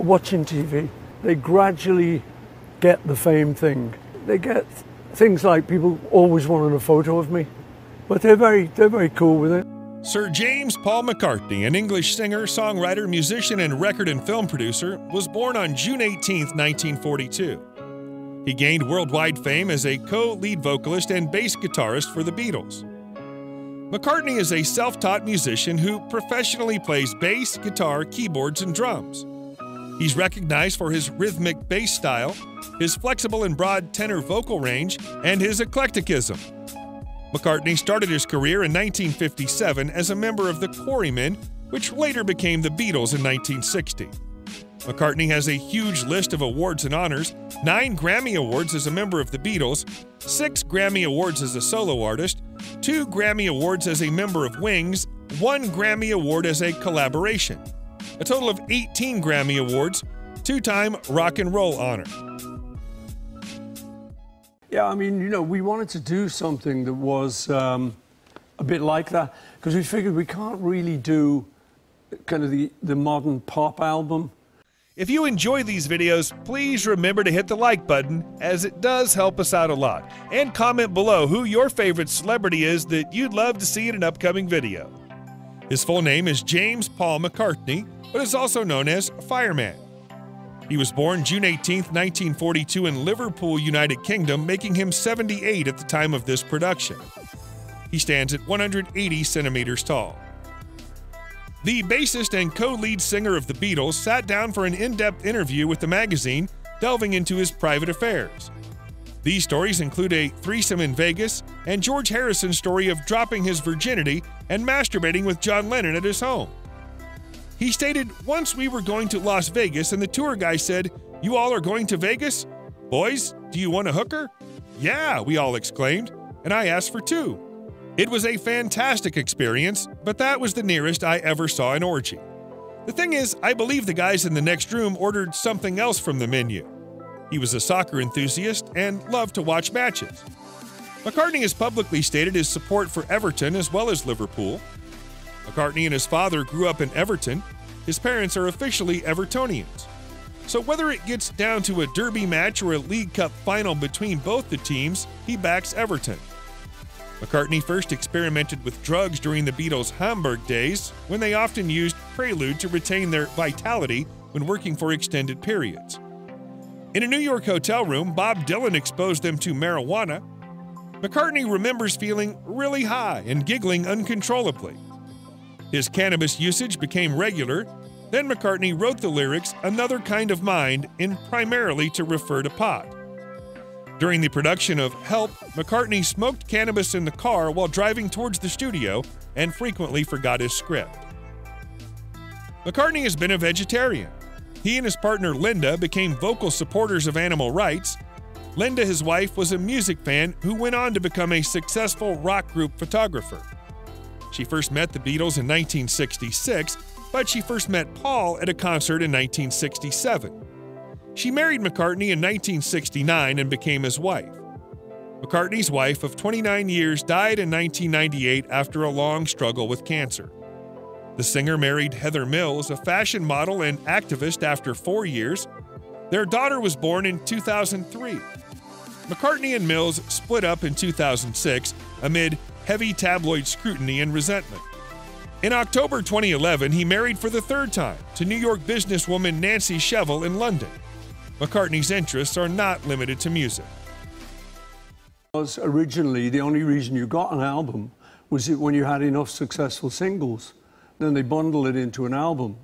watching TV, they gradually get the fame thing. They get things like people always wanted a photo of me, but they're very cool with it. Sir James Paul McCartney, an English singer, songwriter, musician, and record and film producer, was born on June 18, 1942. He gained worldwide fame as a co-lead vocalist and bass guitarist for the Beatles. McCartney is a self-taught musician who professionally plays bass, guitar, keyboards, and drums. He's recognized for his rhythmic bass style, his flexible and broad tenor vocal range, and his eclecticism. McCartney started his career in 1957 as a member of the Quarrymen, which later became the Beatles in 1960. McCartney has a huge list of awards and honors: 9 Grammy Awards as a member of the Beatles, 6 Grammy Awards as a solo artist, 2 Grammy Awards as a member of Wings, 1 Grammy Award as a collaboration. A total of 18 Grammy Awards, 2-time Rock and Roll honor. Yeah, I mean, you know, we wanted to do something that was a bit like that, because we figured we can't really do kind of the modern pop album. If you enjoy these videos, please remember to hit the like button, as it does help us out a lot. And comment below who your favorite celebrity is that you'd love to see in an upcoming video. His full name is James Paul McCartney, but is also known as Fireman. He was born June 18, 1942 in Liverpool, United Kingdom, making him 78 at the time of this production. He stands at 180 centimeters tall. The bassist and co-lead singer of the Beatles sat down for an in-depth interview with the magazine, delving into his private affairs. These stories include a threesome in Vegas and George Harrison's story of dropping his virginity and masturbating with John Lennon at his home. He stated, "Once we were going to Las Vegas and the tour guy said, 'You all are going to Vegas? Boys, do you want a hooker?' 'Yeah,' we all exclaimed, and I asked for 2. It was a fantastic experience, but that was the nearest I ever saw an orgy. The thing is, I believe the guys in the next room ordered something else from the menu." He was a soccer enthusiast and loved to watch matches. McCartney has publicly stated his support for Everton as well as Liverpool. McCartney and his father grew up in Everton. His parents are officially Evertonians. So whether it gets down to a derby match or a League Cup final between both the teams, he backs Everton. McCartney first experimented with drugs during the Beatles' Hamburg days, when they often used Prelude to retain their vitality when working for extended periods. In a New York hotel room, Bob Dylan exposed them to marijuana. McCartney remembers feeling really high and giggling uncontrollably. His cannabis usage became regular. Then McCartney wrote the lyrics "Another Kind of Mind" in primarily to refer to pot. During the production of Help, McCartney smoked cannabis in the car while driving towards the studio and frequently forgot his script. McCartney has been a vegetarian. He and his partner Linda became vocal supporters of animal rights. Linda, his wife, was a music fan who went on to become a successful rock group photographer. She first met the Beatles in 1966, but she first met Paul at a concert in 1967. She married McCartney in 1969 and became his wife. McCartney's wife of 29 years died in 1998 after a long struggle with cancer. The singer married Heather Mills, a fashion model and activist, after 4 years. Their daughter was born in 2003. McCartney and Mills split up in 2006 amid heavy tabloid scrutiny and resentment. In October 2011, he married for the 3rd time to New York businesswoman Nancy Shevell in London. McCartney's interests are not limited to music. Originally, the only reason you got an album was when you had enough successful singles. Then they bundled it into an album,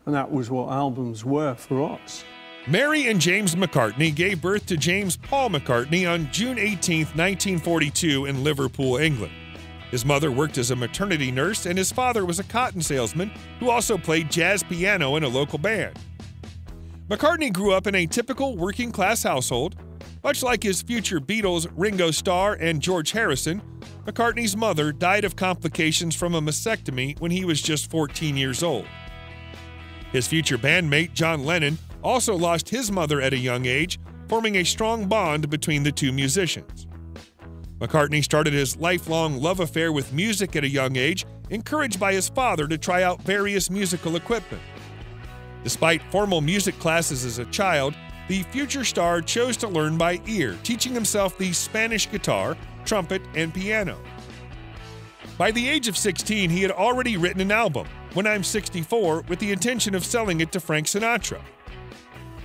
and that was what albums were for us. Mary and James McCartney gave birth to James Paul McCartney on June 18, 1942 in Liverpool, England. His mother worked as a maternity nurse, and his father was a cotton salesman who also played jazz piano in a local band. McCartney grew up in a typical working-class household. Much like his future Beatles Ringo Starr and George Harrison, McCartney's mother died of complications from a mastectomy when he was just 14 years old. His future bandmate John Lennon also lost his mother at a young age, forming a strong bond between the two musicians. McCartney started his lifelong love affair with music at a young age, encouraged by his father to try out various musical equipment. Despite formal music classes as a child, the future star chose to learn by ear, teaching himself the Spanish guitar, trumpet, and piano. By the age of 16, he had already written an album, When I'm 64, with the intention of selling it to Frank Sinatra.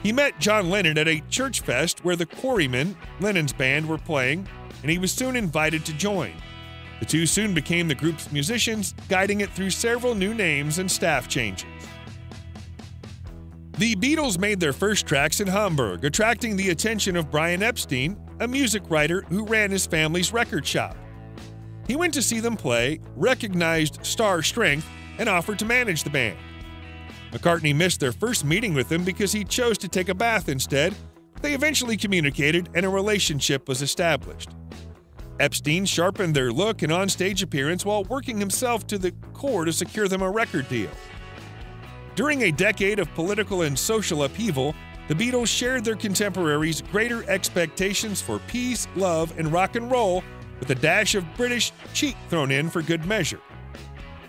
He met John Lennon at a church fest where the Quarrymen, Lennon's band, were playing, and he was soon invited to join. The two soon became the group's musicians, guiding it through several new names and staff changes. The Beatles made their first tracks in Hamburg, attracting the attention of Brian Epstein, a music writer who ran his family's record shop. He went to see them play, recognized star strength, and offered to manage the band. McCartney missed their first meeting with him because he chose to take a bath instead. They eventually communicated and a relationship was established. Epstein sharpened their look and on-stage appearance while working himself to the core to secure them a record deal. During a decade of political and social upheaval, the Beatles shared their contemporaries' greater expectations for peace, love, and rock and roll, with a dash of British cheek thrown in for good measure.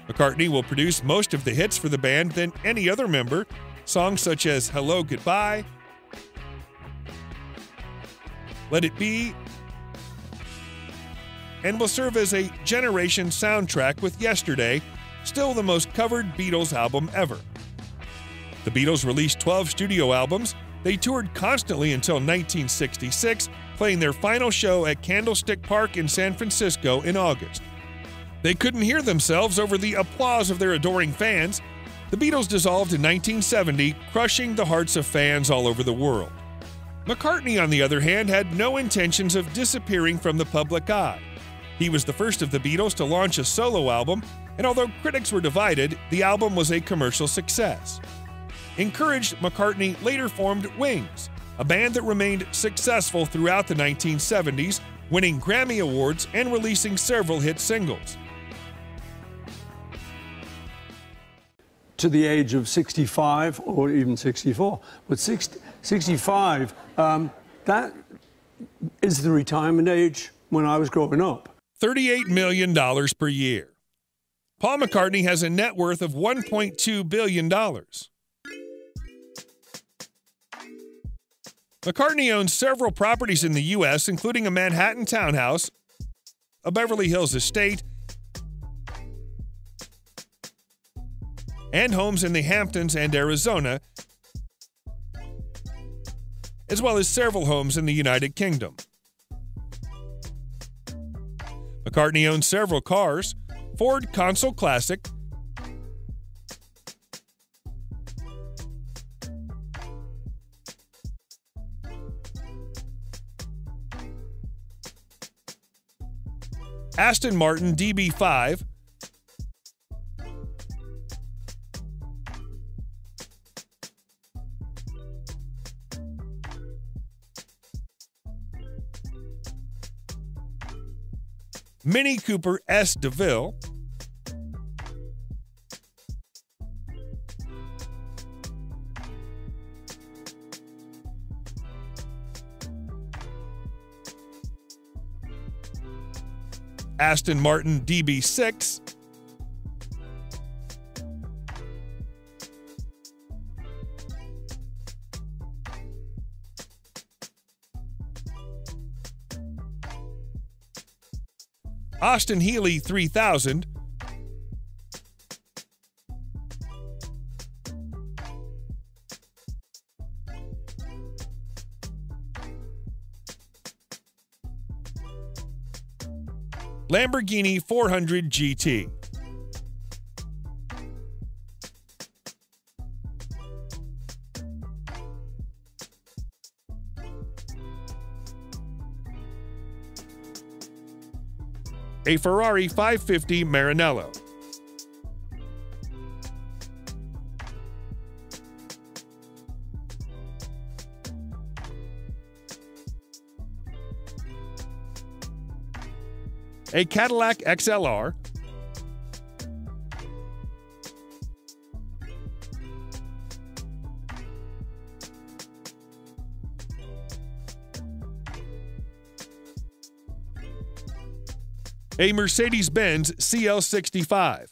McCartney will produce most of the hits for the band than any other member, songs such as Hello Goodbye, Let It Be, and will serve as a generation soundtrack with Yesterday, still the most covered Beatles album ever. The Beatles released 12 studio albums. They toured constantly until 1966, playing their final show at Candlestick Park in San Francisco in August. They couldn't hear themselves over the applause of their adoring fans. The Beatles dissolved in 1970, crushing the hearts of fans all over the world. McCartney, on the other hand, had no intentions of disappearing from the public eye. He was the first of the Beatles to launch a solo album, and although critics were divided, the album was a commercial success. Encouraged, McCartney later formed Wings, a band that remained successful throughout the 1970s, winning Grammy Awards and releasing several hit singles. To the age of 65 or even 64, but 65, that is the retirement age when I was growing up. $38 million per year. Paul McCartney has a net worth of $1.2 billion. McCartney owns several properties in the U.S., including a Manhattan townhouse, a Beverly Hills estate, and homes in the Hamptons and Arizona, as well as several homes in the United Kingdom. McCartney owns several cars: Ford Consul Classic, Aston Martin DB5, Mini Cooper S. DeVille, Aston Martin DB6, Austin Healey 3000, Lamborghini 400 GT, a Ferrari 550 Maranello, a Cadillac XLR, a Mercedes-Benz CL65,